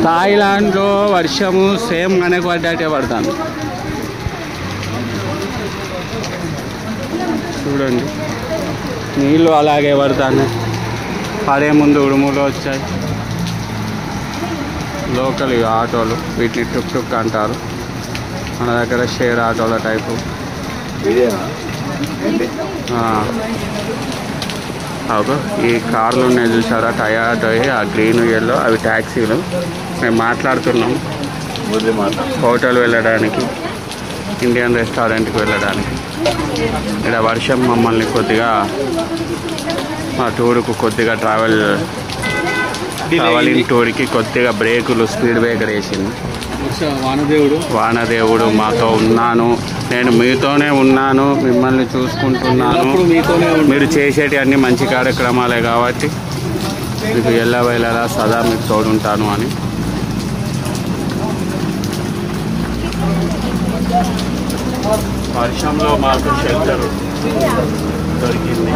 థాయిలాండ్లో వర్షము సేమ్ మనకు పడ్డట్టే పడుతుంది. చూడండి నీళ్ళు అలాగే పడుతున్నాయి. పడే ముందు ఉడుములు వచ్చాయి. లోకల్ ఆటోలు, వీటిని టుక్ టుక్ అంటారు. మన దగ్గర షేర్ ఆటోల టైపు. ఈ కార్లు ఉన్నాయి చూసారా, టయాటో, ఆ గ్రీన్ ఎల్లో, అవి ట్యాక్సీలు. మేము మాట్లాడుతున్నాం హోటల్ వెళ్ళడానికి, ఇండియన్ రెస్టారెంట్కి వెళ్ళడానికి. ఇక్కడ వర్షం మమ్మల్ని కొద్దిగా మా టూర్కు కొద్దిగా ట్రావెలింగ్ టూర్కి కొద్దిగా బ్రేకులు, స్పీడ్ బ్రేకర్ వేసింది. వానదేవుడు మాతో ఉన్నాను, నేను మీతోనే ఉన్నాను, మిమ్మల్ని చూసుకుంటున్నాను. మీరు చేసేటి అన్ని మంచి కార్యక్రమాలే కాబట్టి మీకు ఎల్లవేళలా సదా మీకు తోడుంటాను అని. వర్షంలో మాకు షెల్టర్ దొరికింది.